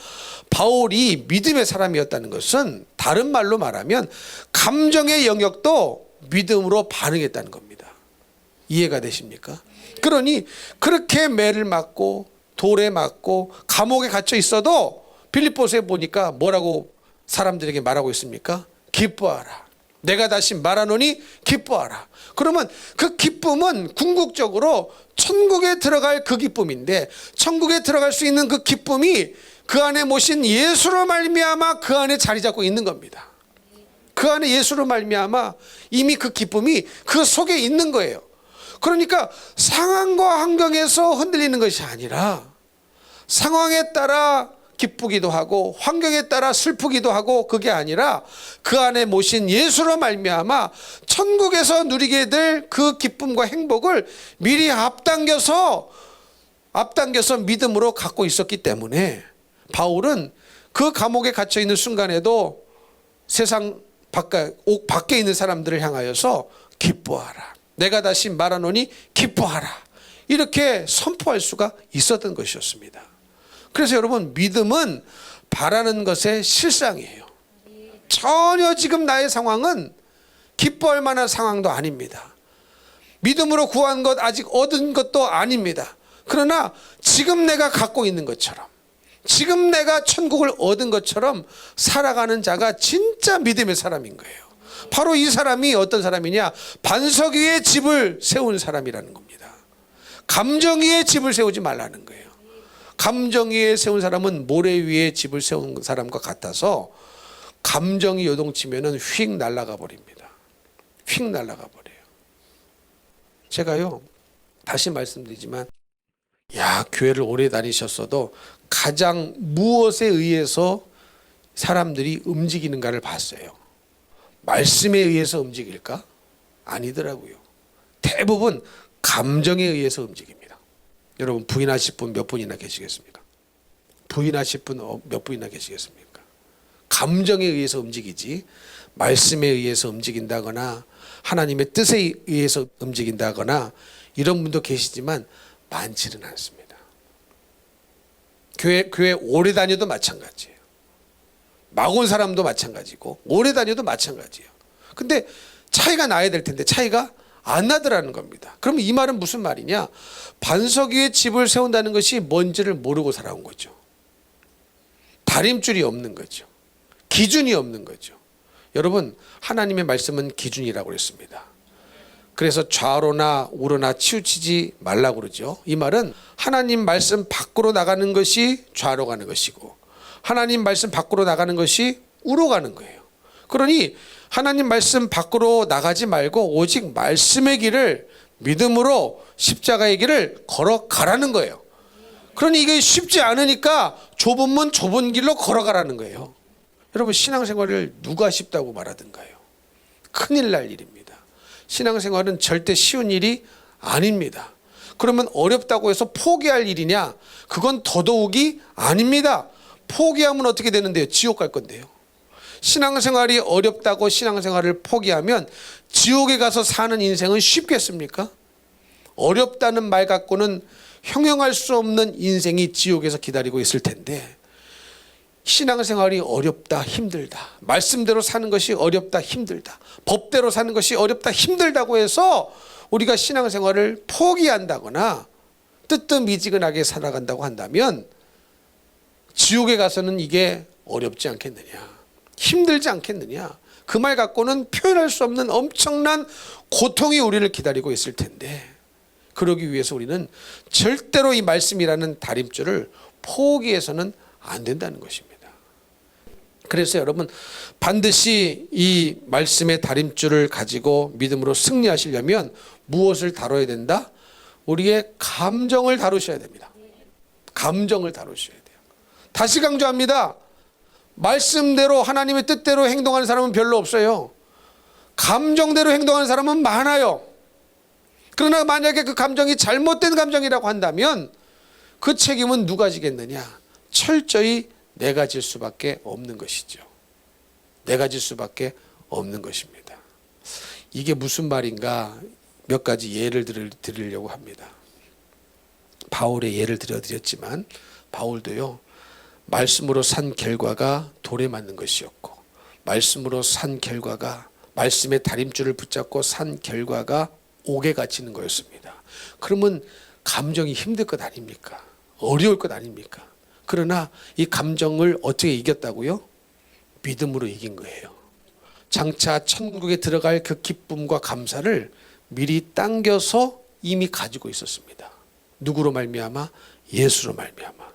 바울이 믿음의 사람이었다는 것은 다른 말로 말하면 감정의 영역도 믿음으로 반응했다는 겁니다. 이해가 되십니까? 그러니 그렇게 매를 맞고 돌에 맞고 감옥에 갇혀 있어도 빌립보서에 보니까 뭐라고 사람들에게 말하고 있습니까? 기뻐하라. 내가 다시 말하노니 기뻐하라. 그러면 그 기쁨은 궁극적으로 천국에 들어갈 그 기쁨인데, 천국에 들어갈 수 있는 그 기쁨이 그 안에 모신 예수로 말미암아 그 안에 자리 잡고 있는 겁니다. 그 안에 예수로 말미암아 이미 그 기쁨이 그 속에 있는 거예요. 그러니까 상황과 환경에서 흔들리는 것이 아니라 상황에 따라 기쁘기도 하고 환경에 따라 슬프기도 하고, 그게 아니라 그 안에 모신 예수로 말미암아 천국에서 누리게 될 그 기쁨과 행복을 미리 앞당겨서 믿음으로 갖고 있었기 때문에 바울은 그 감옥에 갇혀 있는 순간에도 세상 밖에 있는 사람들을 향하여서 기뻐하라. 내가 다시 말하노니 기뻐하라. 이렇게 선포할 수가 있었던 것이었습니다. 그래서 여러분, 믿음은 바라는 것의 실상이에요. 전혀 지금 나의 상황은 기뻐할 만한 상황도 아닙니다. 믿음으로 구한 것 아직 얻은 것도 아닙니다. 그러나 지금 내가 갖고 있는 것처럼, 지금 내가 천국을 얻은 것처럼 살아가는 자가 진짜 믿음의 사람인 거예요. 바로 이 사람이 어떤 사람이냐? 반석 위에 집을 세운 사람이라는 겁니다. 감정 위에 집을 세우지 말라는 거예요. 감정 위에 세운 사람은 모래 위에 집을 세운 사람과 같아서 감정이 요동치면은 휙 날아가 버립니다. 휙 날아가 버려요. 제가요, 다시 말씀드리지만, 교회를 오래 다니셨어도 가장 무엇에 의해서 사람들이 움직이는가를 봤어요. 말씀에 의해서 움직일까? 아니더라고요. 대부분 감정에 의해서 움직입니다. 여러분, 부인하실 분 몇 분이나 계시겠습니까? 부인하실 분 몇 분이나 계시겠습니까? 감정에 의해서 움직이지 말씀에 의해서 움직인다거나 하나님의 뜻에 의해서 움직인다거나 이런 분도 계시지만 많지는 않습니다. 교회 오래 다녀도 마찬가지예요. 막 온 사람도 마찬가지고 오래 다녀도 마찬가지예요. 근데 차이가 나야 될 텐데 차이가 안 나더라는 겁니다. 그럼 이 말은 무슨 말이냐? 반석 위에 집을 세운다는 것이 뭔지를 모르고 살아온 거죠. 다림줄이 없는 거죠. 기준이 없는 거죠. 여러분, 하나님의 말씀은 기준이라고 그랬습니다. 그래서 좌로나 우로나 치우치지 말라고 그러죠. 이 말은 하나님 말씀 밖으로 나가는 것이 좌로 가는 것이고 하나님 말씀 밖으로 나가는 것이 우로 가는 거예요. 그러니 하나님 말씀 밖으로 나가지 말고 오직 말씀의 길을 믿음으로 십자가의 길을 걸어가라는 거예요. 그러니 이게 쉽지 않으니까 좁은 문 좁은 길로 걸어가라는 거예요. 여러분 신앙생활을 누가 쉽다고 말하던가요? 큰일 날 일입니다. 신앙생활은 절대 쉬운 일이 아닙니다. 그러면 어렵다고 해서 포기할 일이냐? 그건 더더욱이 아닙니다. 포기하면 어떻게 되는데요? 지옥 갈 건데요. 신앙생활이 어렵다고 신앙생활을 포기하면 지옥에 가서 사는 인생은 쉽겠습니까? 어렵다는 말 갖고는 형용할 수 없는 인생이 지옥에서 기다리고 있을 텐데 신앙생활이 어렵다 힘들다 말씀대로 사는 것이 어렵다 힘들다 법대로 사는 것이 어렵다 힘들다고 해서 우리가 신앙생활을 포기한다거나 뜨뜻미지근하게 살아간다고 한다면 지옥에 가서는 이게 어렵지 않겠느냐 힘들지 않겠느냐 그 말 갖고는 표현할 수 없는 엄청난 고통이 우리를 기다리고 있을 텐데 그러기 위해서 우리는 절대로 이 말씀이라는 다림줄을 포기해서는 안 된다는 것입니다. 그래서 여러분 반드시 이 말씀의 다림줄을 가지고 믿음으로 승리하시려면 무엇을 다뤄야 된다? 우리의 감정을 다루셔야 됩니다. 감정을 다루셔야 돼요. 다시 강조합니다. 말씀대로 하나님의 뜻대로 행동하는 사람은 별로 없어요. 감정대로 행동하는 사람은 많아요. 그러나 만약에 그 감정이 잘못된 감정이라고 한다면 그 책임은 누가 지겠느냐? 철저히 내가 질 수밖에 없는 것이죠. 내가 질 수밖에 없는 것입니다. 이게 무슨 말인가 몇 가지 예를 드리려고 합니다. 바울의 예를 들어드렸지만 바울도요. 말씀으로 산 결과가 돌에 맞는 것이었고 말씀으로 산 결과가 말씀의 다림줄을 붙잡고 산 결과가 옥에 갇히는 거였습니다. 그러면 감정이 힘들 것 아닙니까? 어려울 것 아닙니까? 그러나 이 감정을 어떻게 이겼다고요? 믿음으로 이긴 거예요. 장차 천국에 들어갈 그 기쁨과 감사를 미리 당겨서 이미 가지고 있었습니다. 누구로 말미암아? 예수로 말미암아.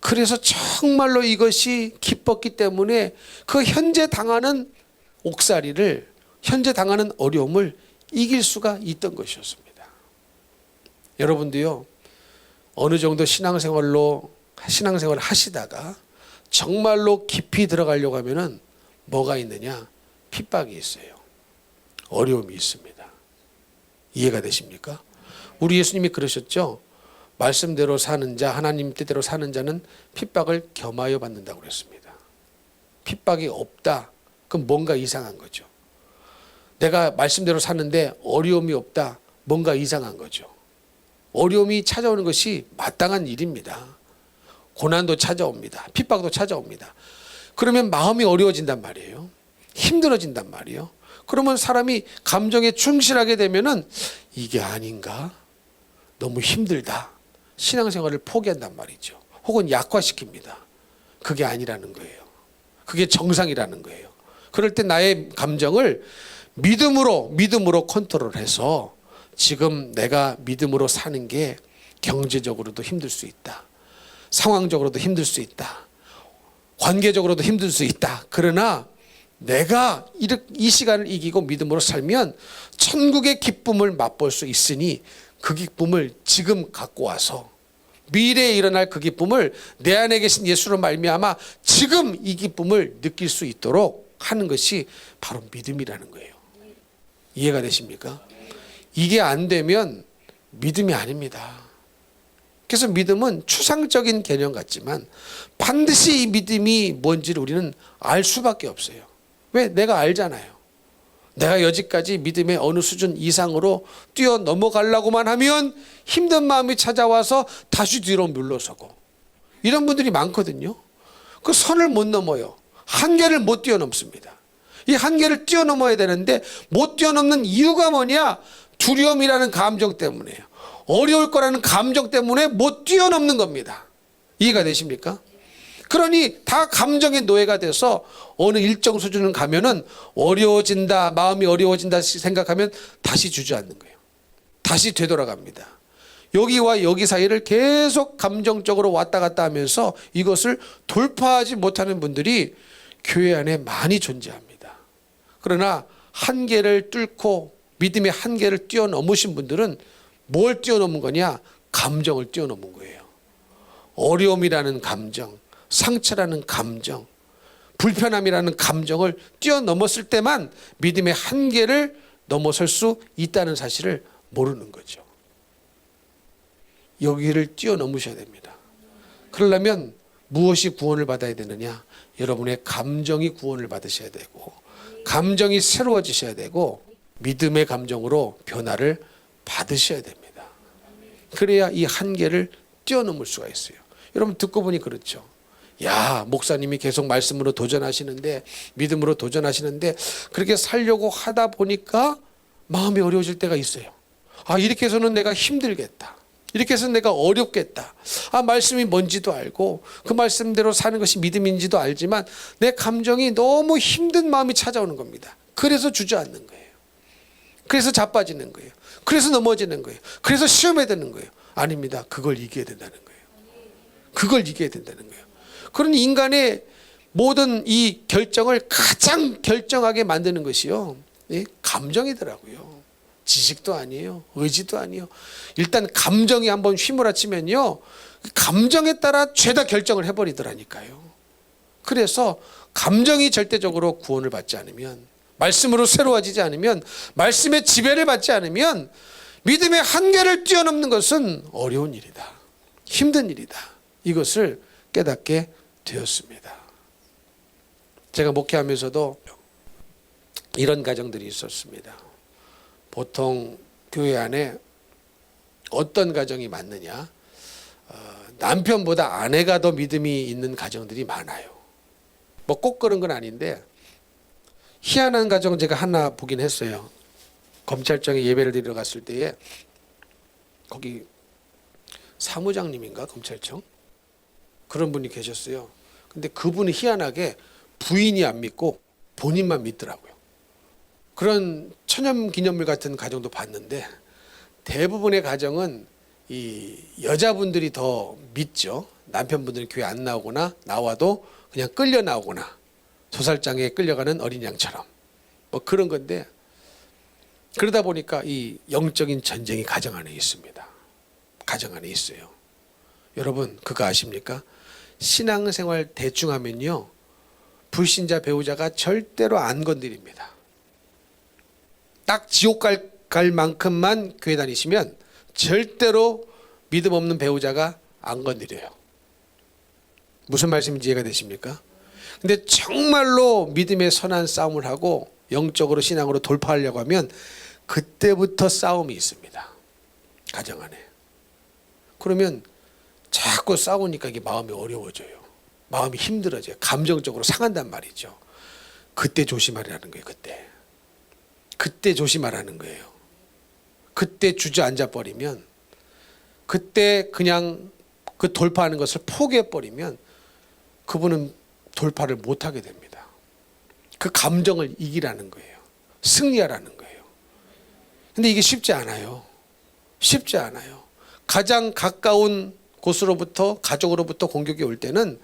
그래서 정말로 이것이 기뻤기 때문에 그 현재 당하는 옥살이를 현재 당하는 어려움을 이길 수가 있던 것이었습니다. 여러분도요 어느 정도 신앙생활을 하시다가 정말로 깊이 들어가려고 하면은 뭐가 있느냐? 핍박이 있어요. 어려움이 있습니다. 이해가 되십니까? 우리 예수님이 그러셨죠. 말씀대로 사는 자 하나님 뜻대로 사는 자는 핍박을 겸하여 받는다고 그랬습니다. 핍박이 없다. 그럼 뭔가 이상한 거죠. 내가 말씀대로 사는데 어려움이 없다. 뭔가 이상한 거죠. 어려움이 찾아오는 것이 마땅한 일입니다. 고난도 찾아옵니다. 핍박도 찾아옵니다. 그러면 마음이 어려워진단 말이에요. 힘들어진단 말이에요. 그러면 사람이 감정에 충실하게 되면은 이게 아닌가? 너무 힘들다. 신앙생활을 포기한단 말이죠. 혹은 약화시킵니다. 그게 아니라는 거예요. 그게 정상이라는 거예요. 그럴 때 나의 감정을 믿음으로 컨트롤해서 지금 내가 믿음으로 사는 게 경제적으로도 힘들 수 있다. 상황적으로도 힘들 수 있다. 관계적으로도 힘들 수 있다. 그러나 내가 이 시간을 이기고 믿음으로 살면 천국의 기쁨을 맛볼 수 있으니 그 기쁨을 지금 갖고 와서 미래에 일어날 그 기쁨을 내 안에 계신 예수로 말미암아 지금 이 기쁨을 느낄 수 있도록 하는 것이 바로 믿음이라는 거예요. 이해가 되십니까? 이게 안 되면 믿음이 아닙니다. 그래서 믿음은 추상적인 개념 같지만 반드시 이 믿음이 뭔지를 우리는 알 수밖에 없어요. 왜? 내가 알잖아요. 내가 여지까지 믿음의 어느 수준 이상으로 뛰어 넘어가려고만 하면 힘든 마음이 찾아와서 다시 뒤로 물러서고 이런 분들이 많거든요. 그 선을 못 넘어요. 한계를 못 뛰어넘습니다. 이 한계를 뛰어넘어야 되는데 못 뛰어넘는 이유가 뭐냐? 두려움이라는 감정 때문에요. 어려울 거라는 감정 때문에 못 뛰어넘는 겁니다. 이해가 되십니까? 그러니 다 감정의 노예가 돼서 어느 일정 수준을 가면은 어려워진다, 마음이 어려워진다 생각하면 다시 주저앉는 거예요. 다시 되돌아갑니다. 여기와 여기 사이를 계속 감정적으로 왔다 갔다 하면서 이것을 돌파하지 못하는 분들이 교회 안에 많이 존재합니다. 그러나 한계를 뚫고 믿음의 한계를 뛰어넘으신 분들은 뭘 뛰어넘은 거냐? 감정을 뛰어넘은 거예요. 어려움이라는 감정, 상처라는 감정, 불편함이라는 감정을 뛰어넘었을 때만 믿음의 한계를 넘어설 수 있다는 사실을 모르는 거죠. 여기를 뛰어넘으셔야 됩니다. 그러려면 무엇이 구원을 받아야 되느냐? 여러분의 감정이 구원을 받으셔야 되고, 감정이 새로워지셔야 되고, 믿음의 감정으로 변화를 받으셔야 됩니다. 그래야 이 한계를 뛰어넘을 수가 있어요. 여러분 듣고 보니 그렇죠. 야, 목사님이 계속 말씀으로 도전하시는데, 믿음으로 도전하시는데 그렇게 살려고 하다 보니까 마음이 어려워질 때가 있어요. 아, 이렇게 해서는 내가 힘들겠다. 이렇게 해서 내가 어렵겠다. 아, 말씀이 뭔지도 알고 그 말씀대로 사는 것이 믿음인지도 알지만 내 감정이 너무 힘든 마음이 찾아오는 겁니다. 그래서 주저앉는 거예요. 그래서 자빠지는 거예요. 그래서 넘어지는 거예요. 그래서 시험에 드는 거예요. 아닙니다. 그걸 이겨야 된다는 거예요. 그걸 이겨야 된다는 거예요. 그러니 인간의 모든 이 결정을 가장 결정하게 만드는 것이요, 감정이더라고요. 지식도 아니에요. 의지도 아니에요. 일단 감정이 한번 휘몰아치면요, 감정에 따라 죄다 결정을 해버리더라니까요. 그래서 감정이 절대적으로 구원을 받지 않으면, 말씀으로 새로워지지 않으면, 말씀의 지배를 받지 않으면 믿음의 한계를 뛰어넘는 것은 어려운 일이다. 힘든 일이다. 이것을 깨닫게 되었습니다. 제가 목회하면서도 이런 가정들이 있었습니다. 보통 교회 안에 어떤 가정이 많느냐? 남편보다 아내가 더 믿음이 있는 가정들이 많아요. 뭐 꼭 그런 건 아닌데 희한한 가정 제가 하나 보긴 했어요. 검찰청에 예배를 드리러 갔을 때에 거기 사무장님인가 검찰청? 그런 분이 계셨어요. 근데 그분이 희한하게 부인이 안 믿고 본인만 믿더라고요. 그런 천연기념물 같은 가정도 봤는데 대부분의 가정은 이 여자분들이 더 믿죠. 남편분들이 교회 안 나오거나 나와도 그냥 끌려 나오거나 소살장에 끌려가는 어린 양처럼 뭐 그런 건데, 그러다 보니까 이 영적인 전쟁이 가정 안에 있습니다. 가정 안에 있어요. 여러분 그거 아십니까? 신앙생활 대충 하면요, 불신자 배우자가 절대로 안 건드립니다. 딱 지옥 갈 만큼만 교회 다니시면 절대로 믿음 없는 배우자가 안 건드려요. 무슨 말씀인지 이해가 되십니까? 근데 정말로 믿음의 선한 싸움을 하고 영적으로 신앙으로 돌파하려고 하면 그때부터 싸움이 있습니다. 가정 안에. 그러면 자꾸 싸우니까 이게 마음이 어려워져요. 마음이 힘들어져요. 감정적으로 상한단 말이죠. 그때 조심하라는 거예요. 그때 조심하라는 거예요. 그때 주저앉아 버리면, 그때 그냥 그 돌파하는 것을 포기해 버리면 그분은 돌파를 못하게 됩니다. 그 감정을 이기라는 거예요. 승리하라는 거예요. 근데 이게 쉽지 않아요. 쉽지 않아요. 가장 가까운 곳으로부터, 가족으로부터 공격이 올 때는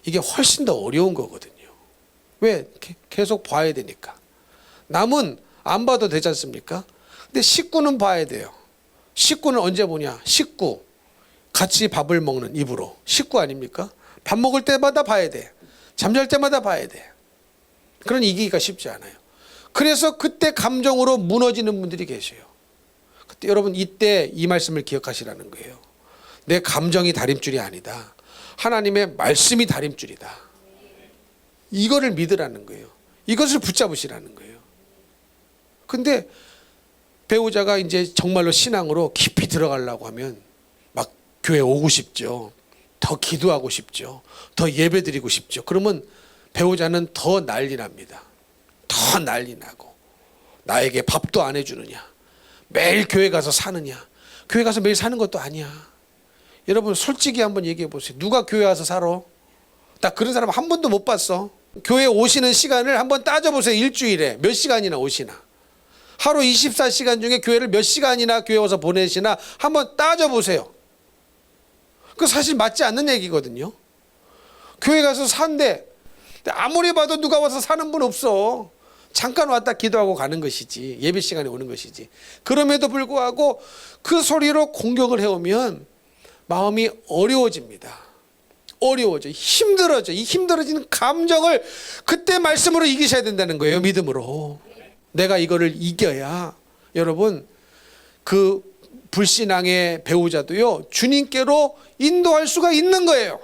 이게 훨씬 더 어려운 거거든요. 왜? 계속 봐야 되니까. 남은 안 봐도 되지 않습니까? 근데 식구는 봐야 돼요. 식구는 언제 보냐? 식구. 같이 밥을 먹는 입으로. 식구 아닙니까? 밥 먹을 때마다 봐야 돼. 잠잘 때마다 봐야 돼. 그러니 이기기가 쉽지 않아요. 그래서 그때 감정으로 무너지는 분들이 계셔요. 그때 여러분 이때 이 말씀을 기억하시라는 거예요. 내 감정이 다림줄이 아니다. 하나님의 말씀이 다림줄이다. 이거를 믿으라는 거예요. 이것을 붙잡으시라는 거예요. 근데 배우자가 이제 정말로 신앙으로 깊이 들어가려고 하면 막 교회 오고 싶죠. 더 기도하고 싶죠. 더 예배 드리고 싶죠. 그러면 배우자는 더 난리 납니다. 더 난리 나고, 나에게 밥도 안 해주느냐, 매일 교회 가서 사느냐. 교회 가서 매일 사는 것도 아니야. 여러분 솔직히 한번 얘기해 보세요. 누가 교회 와서 살아? 나 그런 사람 한 번도 못 봤어. 교회 오시는 시간을 한번 따져보세요. 일주일에 몇 시간이나 오시나. 하루 24시간 중에 교회를 몇 시간이나 교회 와서 보내시나 한번 따져보세요. 그 사실 맞지 않는 얘기거든요. 교회 가서 산대. 아무리 봐도 누가 와서 사는 분 없어. 잠깐 왔다 기도하고 가는 것이지. 예배 시간에 오는 것이지. 그럼에도 불구하고 그 소리로 공격을 해오면 마음이 어려워집니다. 어려워져. 힘들어져. 이 힘들어지는 감정을 그때 말씀으로 이기셔야 된다는 거예요. 믿음으로. 내가 이거를 이겨야 여러분 그 불신앙의 배우자도요 주님께로 인도할 수가 있는 거예요.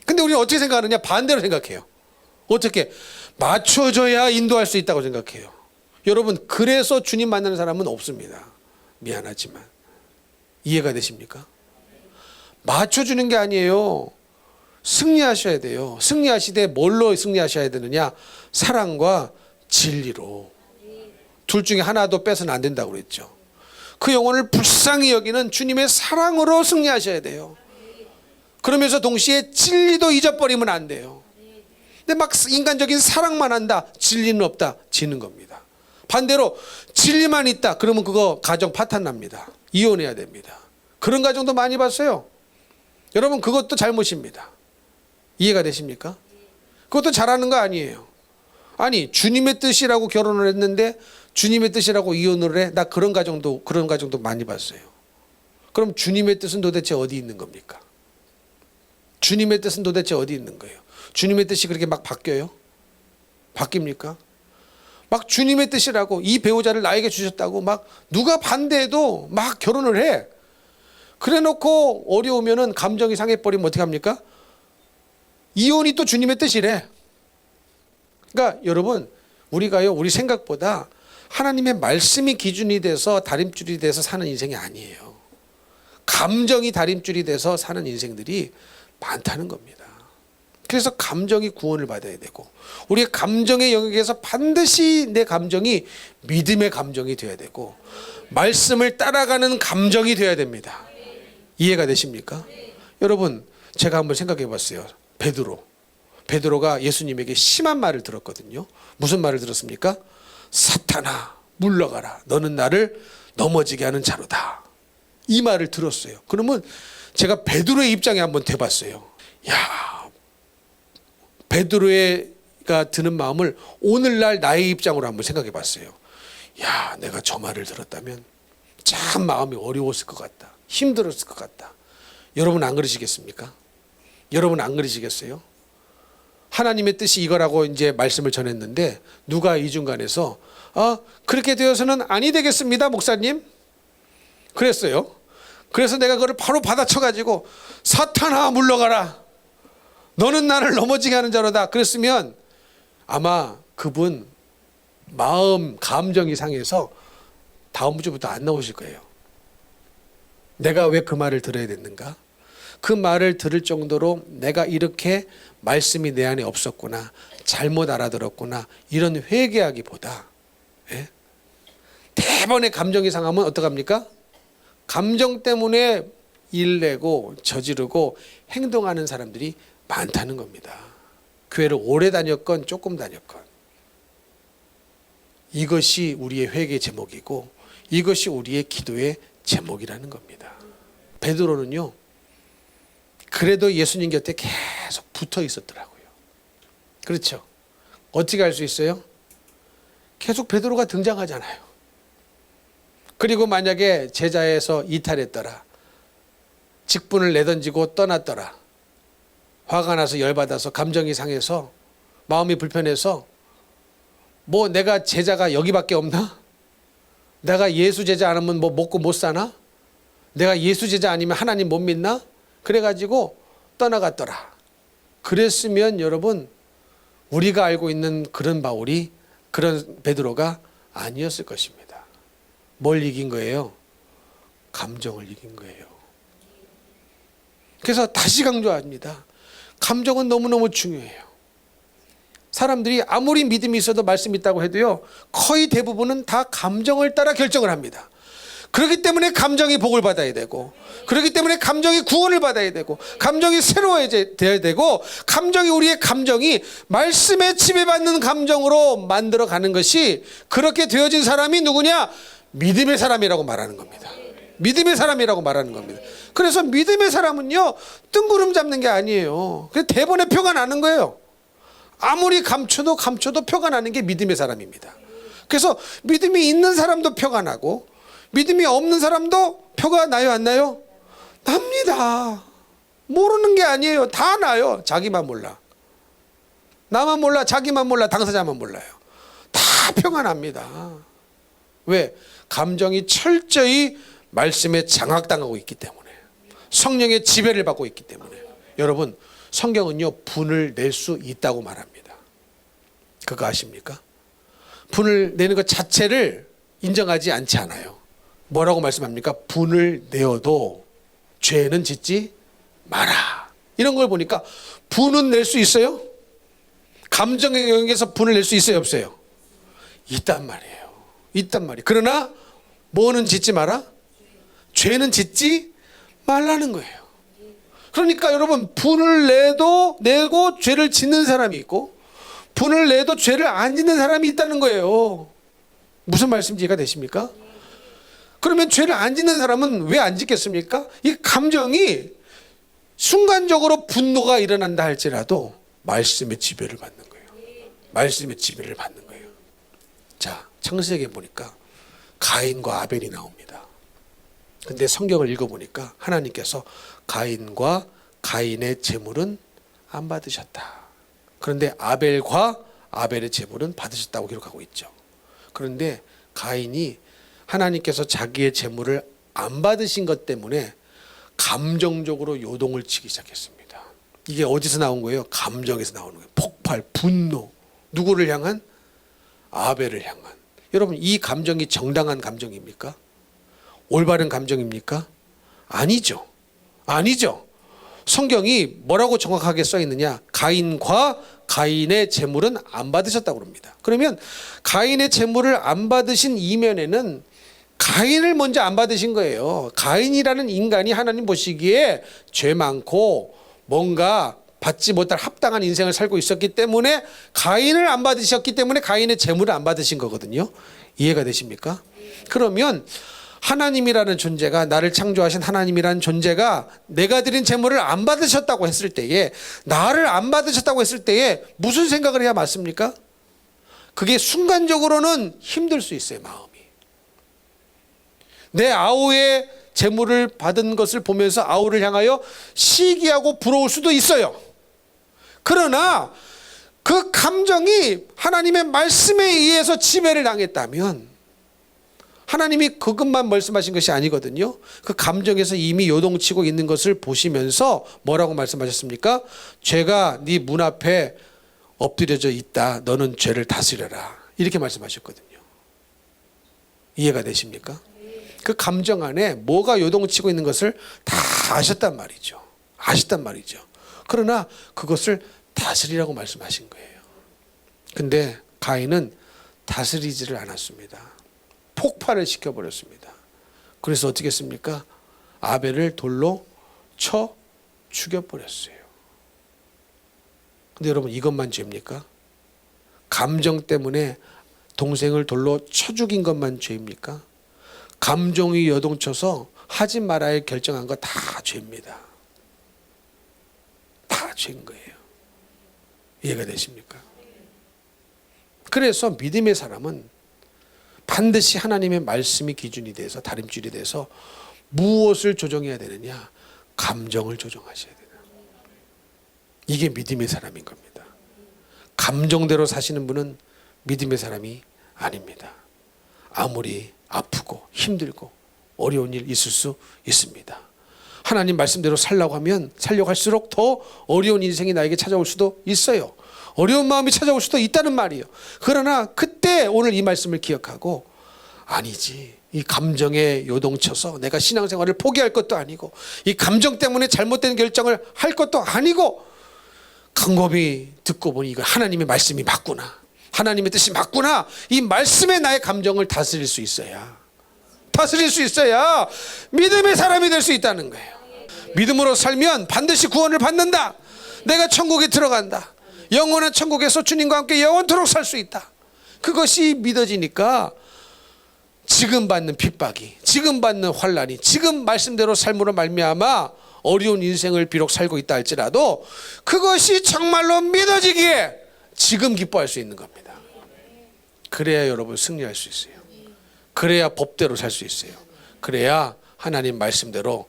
근데 우리는 어떻게 생각하느냐? 반대로 생각해요. 어떻게? 맞춰줘야 인도할 수 있다고 생각해요. 여러분 그래서 주님 만나는 사람은 없습니다. 미안하지만 이해가 되십니까? 맞춰주는 게 아니에요. 승리하셔야 돼요. 승리하시되 뭘로 승리하셔야 되느냐? 사랑과 진리로. 둘 중에 하나도 빼서는 안 된다고 그랬죠. 그 영혼을 불쌍히 여기는 주님의 사랑으로 승리하셔야 돼요. 그러면서 동시에 진리도 잊어버리면 안 돼요. 근데 막 인간적인 사랑만 한다, 진리는 없다, 지는 겁니다. 반대로 진리만 있다, 그러면 그거 가정 파탄 납니다. 이혼해야 됩니다. 그런 가정도 많이 봤어요. 여러분 그것도 잘못입니다. 이해가 되십니까? 그것도 잘하는 거 아니에요. 아니 주님의 뜻이라고 결혼을 했는데 주님의 뜻이라고 이혼을 해? 나 그런 가정도 많이 봤어요. 그럼 주님의 뜻은 도대체 어디 있는 겁니까? 주님의 뜻은 도대체 어디 있는 거예요? 주님의 뜻이 그렇게 막 바뀌어요? 바뀝니까? 막 주님의 뜻이라고 이 배우자를 나에게 주셨다고 막 누가 반대해도 막 결혼을 해. 그래 놓고 어려우면은 감정이 상해버리면 어떻게 합니까? 이혼이 또 주님의 뜻이래. 그러니까 여러분 우리가요 우리 생각보다 하나님의 말씀이 기준이 돼서 다림줄이 돼서 사는 인생이 아니에요. 감정이 다림줄이 돼서 사는 인생들이 많다는 겁니다. 그래서 감정이 구원을 받아야 되고 우리의 감정의 영역에서 반드시 내 감정이 믿음의 감정이 되어야 되고 말씀을 따라가는 감정이 되어야 됩니다. 이해가 되십니까? 여러분 제가 한번 생각해 봤어요. 베드로가 예수님에게 심한 말을 들었거든요. 무슨 말을 들었습니까? 사탄아 물러가라 너는 나를 넘어지게 하는 자로다. 이 말을 들었어요. 그러면 제가 베드로의 입장에 한번 대봤어요. 야, 베드로가 드는 마음을 오늘날 나의 입장으로 한번 생각해 봤어요. 야, 내가 저 말을 들었다면 참 마음이 어려웠을 것 같다. 힘들었을 것 같다. 여러분 안 그러시겠습니까? 여러분 안 그러시겠어요? 하나님의 뜻이 이거라고 이제 말씀을 전했는데 누가 이 중간에서 그렇게 되어서는 아니 되겠습니다 목사님 그랬어요. 그래서 내가 그걸 바로 받아쳐가지고 사탄아 물러가라 너는 나를 넘어지게 하는 자로다 그랬으면 아마 그분 마음 감정이 상해서 다음 주부터 안 나오실 거예요. 내가 왜 그 말을 들어야 됐는가? 그 말을 들을 정도로 내가 이렇게 말씀이 내 안에 없었구나 잘못 알아들었구나 이런 회개하기보다 대번에 감정이 상하면 어떡합니까? 감정 때문에 일내고 저지르고 행동하는 사람들이 많다는 겁니다. 교회를 오래 다녔건 조금 다녔건 이것이 우리의 회개 제목이고 이것이 우리의 기도의 제목이라는 겁니다. 베드로는요 그래도 예수님 곁에 계속 붙어 있었더라고요. 그렇죠? 어떻게 알 수 있어요? 계속 베드로가 등장하잖아요. 그리고 만약에 제자에서 이탈했더라 직분을 내던지고 떠났더라 화가 나서 열받아서 감정이 상해서 마음이 불편해서 뭐 내가 제자가 여기밖에 없나? 내가 예수 제자 아니면 뭐 먹고 못 사나? 내가 예수 제자 아니면 하나님 못 믿나? 그래가지고 떠나갔더라. 그랬으면 여러분 우리가 알고 있는 그런 바울이 그런 베드로가 아니었을 것입니다. 뭘 이긴 거예요? 감정을 이긴 거예요. 그래서 다시 강조합니다. 감정은 너무너무 중요해요. 사람들이 아무리 믿음이 있어도 말씀이 있다고 해도요 거의 대부분은 다 감정을 따라 결정을 합니다. 그렇기 때문에 감정이 복을 받아야 되고, 그렇기 때문에 감정이 구원을 받아야 되고, 감정이 새로워져야 되고, 우리의 감정이 말씀에 지배받는 감정으로 만들어 가는 것이, 그렇게 되어진 사람이 누구냐? 믿음의 사람이라고 말하는 겁니다. 믿음의 사람이라고 말하는 겁니다. 그래서 믿음의 사람은요, 뜬구름 잡는 게 아니에요. 그래서 대본에 표가 나는 거예요. 아무리 감춰도 표가 나는 게 믿음의 사람입니다. 그래서 믿음이 있는 사람도 표가 나고, 믿음이 없는 사람도 표가 나요, 안 나요? 납니다. 모르는 게 아니에요. 다 나요. 자기만 몰라. 나만 몰라, 자기만 몰라, 당사자만 몰라요. 다 표가 납니다. 왜? 감정이 철저히 말씀에 장악당하고 있기 때문에, 성령의 지배를 받고 있기 때문에. 여러분, 성경은요, 분을 낼 수 있다고 말합니다. 그거 아십니까? 분을 내는 것 자체를 인정하지 않지 않아요. 뭐라고 말씀합니까? 분을 내어도 죄는 짓지 마라. 이런 걸 보니까 분은 낼 수 있어요? 감정의 영역에서 분을 낼 수 있어요, 없어요? 있단 말이에요. 있단 말이에요. 그러나 뭐는 짓지 마라? 죄는 짓지 말라는 거예요. 그러니까 여러분, 분을 내고 죄를 짓는 사람이 있고, 분을 내도 죄를 안 짓는 사람이 있다는 거예요. 무슨 말씀인지 이해가 되십니까? 그러면 죄를 안 짓는 사람은 왜 안 짓겠습니까? 이 감정이 순간적으로 분노가 일어난다 할지라도 말씀의 지배를 받는 거예요. 말씀의 지배를 받는 거예요. 자, 창세기에 보니까 가인과 아벨이 나옵니다. 근데 성경을 읽어보니까 하나님께서 가인과 가인의 제물은 안 받으셨다. 그런데 아벨과 아벨의 제물은 받으셨다고 기록하고 있죠. 그런데 가인이 하나님께서 자기의 제물을 안 받으신 것 때문에 감정적으로 요동을 치기 시작했습니다. 이게 어디서 나온 거예요? 감정에서 나오는 거예요. 폭발, 분노. 누구를 향한? 아벨을 향한. 여러분, 이 감정이 정당한 감정입니까? 올바른 감정입니까? 아니죠. 아니죠. 성경이 뭐라고 정확하게 써 있느냐? 가인과 가인의 제물은 안 받으셨다고 합니다. 그러면 가인의 제물을 안 받으신 이면에는 가인을 먼저 안 받으신 거예요. 가인이라는 인간이 하나님 보시기에 죄 많고 뭔가 받지 못할 합당한 인생을 살고 있었기 때문에 가인을 안 받으셨기 때문에 가인의 제물을 안 받으신 거거든요. 이해가 되십니까? 그러면 하나님이라는 존재가, 나를 창조하신 하나님이라는 존재가 내가 드린 제물을 안 받으셨다고 했을 때에, 나를 안 받으셨다고 했을 때에 무슨 생각을 해야 맞습니까? 그게 순간적으로는 힘들 수 있어요. 마음이. 내 아우의 제물을 받은 것을 보면서 아우를 향하여 시기하고 부러울 수도 있어요. 그러나 그 감정이 하나님의 말씀에 의해서 지배를 당했다면, 하나님이 그것만 말씀하신 것이 아니거든요. 그 감정에서 이미 요동치고 있는 것을 보시면서 뭐라고 말씀하셨습니까? 죄가 네 문 앞에 엎드려져 있다. 너는 죄를 다스려라. 이렇게 말씀하셨거든요. 이해가 되십니까? 그 감정 안에 뭐가 요동치고 있는 것을 다 아셨단 말이죠. 아셨단 말이죠. 그러나 그것을 다스리라고 말씀하신 거예요. 근데 가인은 다스리지를 않았습니다. 폭발을 시켜버렸습니다. 그래서 어떻게 했습니까? 아벨을 돌로 쳐 죽여버렸어요. 근데 여러분, 이것만 죄입니까? 감정 때문에 동생을 돌로 쳐 죽인 것만 죄입니까? 감정이 요동쳐서 하지 말아야 결정한 거 다 죄입니다. 다 죄인 거예요. 이해가 되십니까? 그래서 믿음의 사람은 반드시 하나님의 말씀이 기준이 돼서, 다림줄이 돼서 무엇을 조정해야 되느냐? 감정을 조정하셔야 되는. 이게 믿음의 사람인 겁니다. 감정대로 사시는 분은 믿음의 사람이 아닙니다. 아무리 아프고 힘들고 어려운 일 있을 수 있습니다. 하나님 말씀대로 살려고 하면 살려고 할수록 더 어려운 인생이 나에게 찾아올 수도 있어요. 어려운 마음이 찾아올 수도 있다는 말이에요. 그러나 그때 오늘 이 말씀을 기억하고, 아니지, 이 감정에 요동쳐서 내가 신앙생활을 포기할 것도 아니고, 이 감정 때문에 잘못된 결정을 할 것도 아니고, 곰곰이 듣고 보니 이거 하나님의 말씀이 맞구나, 하나님의 뜻이 맞구나, 이 말씀에 나의 감정을 다스릴 수 있어야 다스릴 수 있어야 믿음의 사람이 될 수 있다는 거예요. 믿음으로 살면 반드시 구원을 받는다. 내가 천국에 들어간다. 영원한 천국에서 주님과 함께 영원토록 살 수 있다. 그것이 믿어지니까 지금 받는 핍박이, 지금 받는 환난이, 지금 말씀대로 삶으로 말미암아 어려운 인생을 비록 살고 있다 할지라도 그것이 정말로 믿어지기에 지금 기뻐할 수 있는 겁니다. 그래야 여러분 승리할 수 있어요. 그래야 법대로 살 수 있어요. 그래야 하나님 말씀대로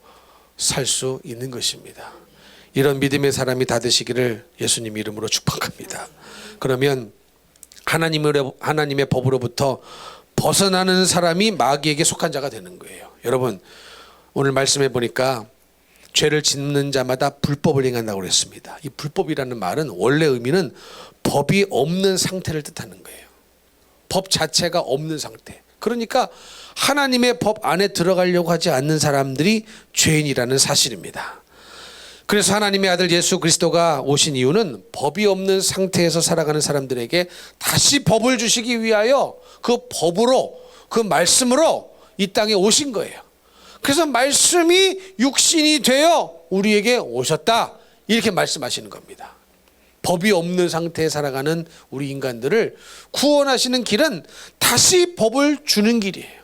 살 수 있는 것입니다. 이런 믿음의 사람이 다 되시기를 예수님 이름으로 축복합니다. 그러면 하나님의 법으로부터 벗어나는 사람이 마귀에게 속한 자가 되는 거예요. 여러분 오늘 말씀해 보니까 죄를 짓는 자마다 불법을 행한다고 그랬습니다. 이 불법이라는 말은 원래 의미는 법이 없는 상태를 뜻하는 거예요. 법 자체가 없는 상태. 그러니까 하나님의 법 안에 들어가려고 하지 않는 사람들이 죄인이라는 사실입니다. 그래서 하나님의 아들 예수 그리스도가 오신 이유는 법이 없는 상태에서 살아가는 사람들에게 다시 법을 주시기 위하여 그 법으로, 그 말씀으로 이 땅에 오신 거예요. 그래서 말씀이 육신이 되어 우리에게 오셨다, 이렇게 말씀하시는 겁니다. 법이 없는 상태에 살아가는 우리 인간들을 구원하시는 길은 다시 법을 주는 길이에요.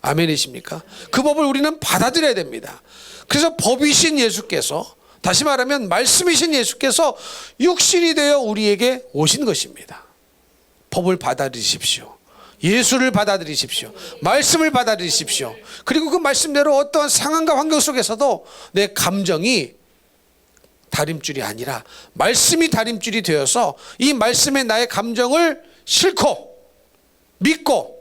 아멘이십니까? 그 법을 우리는 받아들여야 됩니다. 그래서 법이신 예수께서, 다시 말하면 말씀이신 예수께서 육신이 되어 우리에게 오신 것입니다. 법을 받아들이십시오. 예수를 받아들이십시오. 말씀을 받아들이십시오. 그리고 그 말씀대로 어떠한 상황과 환경 속에서도 내 감정이 다림줄이 아니라 말씀이 다림줄이 되어서 이 말씀에 나의 감정을 싣고 믿고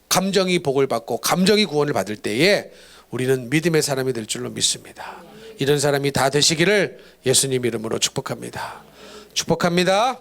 감정이 복을 받고 감정이 구원을 받을 때에 우리는 믿음의 사람이 될 줄로 믿습니다. 이런 사람이 다 되시기를 예수님 이름으로 축복합니다. 축복합니다.